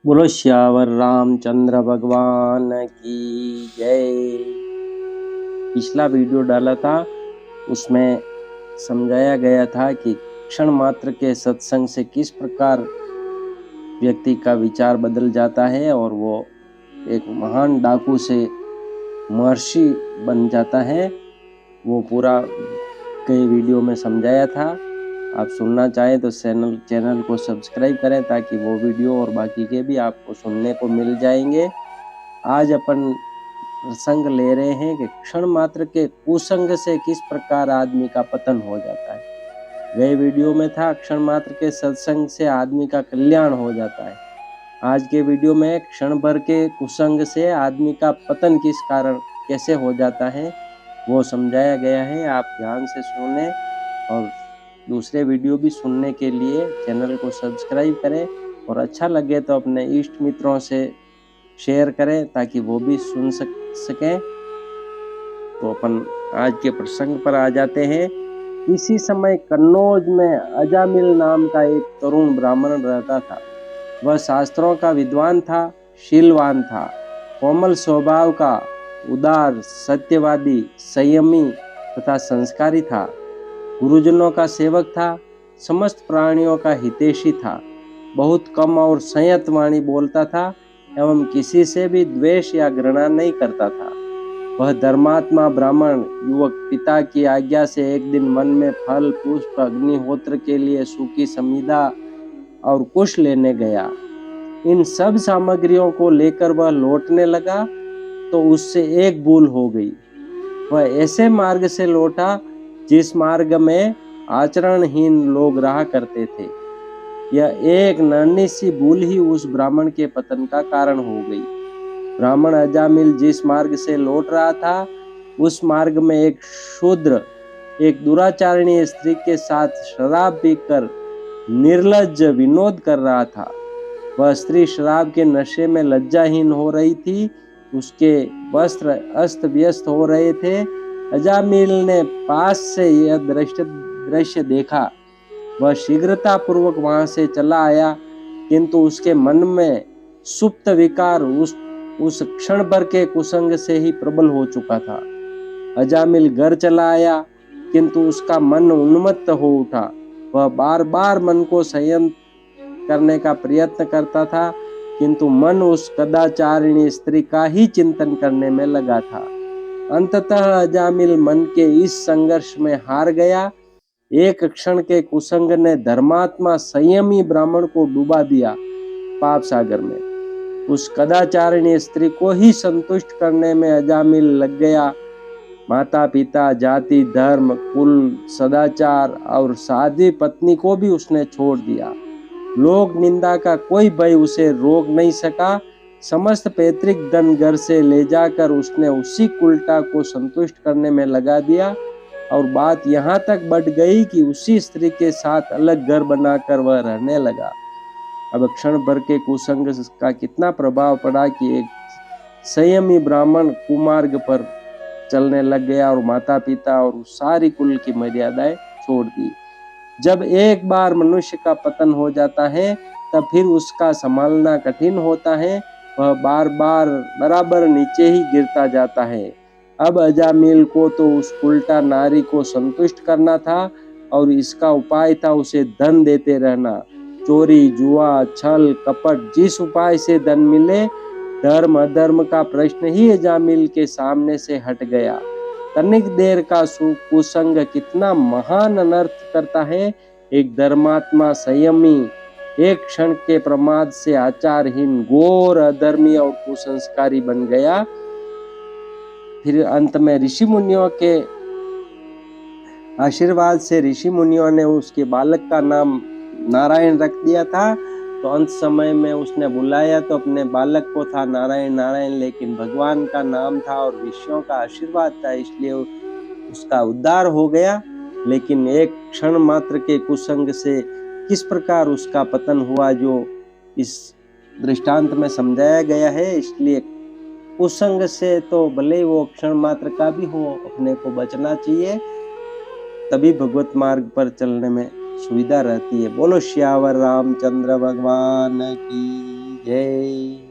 बोलो श्यावर रामचंद्र भगवान की जय। पिछला वीडियो डाला था, उसमें समझाया गया था कि क्षण मात्र के सत्संग से किस प्रकार व्यक्ति का विचार बदल जाता है और वो एक महान डाकू से महर्षि बन जाता है। वो पूरा कई वीडियो में समझाया था। आप सुनना चाहें तो चैनल को सब्सक्राइब करें ताकि वो वीडियो और बाकी के भी आपको सुनने को मिल जाएंगे। आज अपन प्रसंग ले रहे हैं कि क्षण मात्र के कुसंग से किस प्रकार आदमी का पतन हो जाता है। गए वीडियो में था क्षण मात्र के सत्संग से आदमी का कल्याण हो जाता है। आज के वीडियो में क्षण भर के कुसंग से आदमी का पतन किस कारण कैसे हो जाता है वो समझाया गया है। आप ध्यान से सुने और दूसरे वीडियो भी सुनने के लिए चैनल को सब्सक्राइब करें और अच्छा लगे तो अपने इष्ट मित्रों से शेयर करें ताकि वो भी सुन सकें। तो अपन आज के प्रसंग पर आ जाते हैं। इसी समय कन्नौज में अजामिल नाम का एक तरुण ब्राह्मण रहता था। वह शास्त्रों का विद्वान था, शीलवान था, कोमल स्वभाव का, उदार, सत्यवादी, संयमी तथा संस्कारी था। गुरुजनों का सेवक था, समस्त प्राणियों का हितैषी था, बहुत कम और संयत वाणी बोलता था एवं किसी से भी द्वेष या घृणा नहीं करता था। वह धर्मात्मा ब्राह्मण युवक पिता की आज्ञा से एक दिन वन में फल पुष्प अग्निहोत्र के लिए सूखी समिधा और कुश लेने गया। इन सब सामग्रियों को लेकर वह लौटने लगा तो उससे एक भूल हो गई। वह ऐसे मार्ग से लौटा जिस मार्ग में आचरणहीन लोग रहा करते थे। यह एक नन्ही सी भूल ही उस ब्राह्मण के पतन का कारण हो गई। ब्राह्मण अजामिल जिस मार्ग से लौट रहा था उस मार्ग में एक शूद्र एक दुराचारणी स्त्री के साथ शराब पीकर निर्लज्ज विनोद कर रहा था। वह स्त्री शराब के नशे में लज्जाहीन हो रही थी, उसके वस्त्र अस्त व्यस्त हो रहे थे। अजामिल ने पास से यह दृश्य देखा। वह शीघ्रता पूर्वक वहां से चला आया, किंतु उसके मन में सुप्त विकार उस क्षण भर के कुसंग से ही प्रबल हो चुका था। अजामिल घर चला आया, किंतु उसका मन उन्मत्त हो उठा। वह बार बार मन को संयम करने का प्रयत्न करता था, किंतु मन उस कदाचारिणी स्त्री का ही चिंतन करने में लगा था। अंततः अजामिल मन के इस संघर्ष में हार गया। एक क्षण के कुसंग ने धर्मात्मा संयमी ब्राह्मण को डुबा दिया पाप सागर में। उस कदाचारिणी स्त्री को ही संतुष्ट करने में अजामिल लग गया। माता पिता, जाति, धर्म, कुल, सदाचार और साध्वी पत्नी को भी उसने छोड़ दिया। लोक निंदा का कोई भय उसे रोक नहीं सका। समस्त पैतृक धन घर से ले जाकर उसने उसी कुलटा को संतुष्ट करने में लगा दिया और बात यहाँ तक बढ़ गई कि उसी स्त्री के साथ अलग घर बनाकर वह रहने लगा। अब क्षण भर के कुसंग का कितना प्रभाव पड़ा कि एक संयमी ब्राह्मण कुमार्ग पर चलने लग गया और माता पिता और सारी कुल की मर्यादाएं छोड़ दी। जब एक बार मनुष्य का पतन हो जाता है तब फिर उसका संभालना कठिन होता है। वह बार बार बराबर नीचे ही गिरता जाता है। अब अजामिल को तो उस उल्टा नारी को संतुष्ट करना था और इसका उपाय था उसे धन देते रहना। चोरी, जुआ, छल, कपट, जिस उपाय से धन मिले, धर्म अधर्म का प्रश्न ही अजामिल के सामने से हट गया। तनिक देर का कुसंग कितना महान अनर्थ करता है। एक धर्मात्मा संयमी एक क्षण के प्रमाद से आचारहीन, घोर अधर्मी और कुसंस्कारी बन गया। फिर अंत में ऋषि मुनियों के आशीर्वाद से ऋषि मुनियों ने उसके बालक का नाम नारायण रख दिया था। तो अंत समय में उसने बुलाया तो अपने बालक को था नारायण नारायण, लेकिन भगवान का नाम था और ऋषियों का आशीर्वाद था, इसलिए उसका उद्धार हो गया। लेकिन एक क्षण मात्र के कुसंग से किस प्रकार उसका पतन हुआ जो इस दृष्टांत में समझाया गया है। इसलिए कुसंग से तो भले वो क्षण मात्र का भी हो, अपने को बचना चाहिए, तभी भगवत मार्ग पर चलने में सुविधा रहती है। बोलो श्यावर रामचंद्र भगवान की। जय।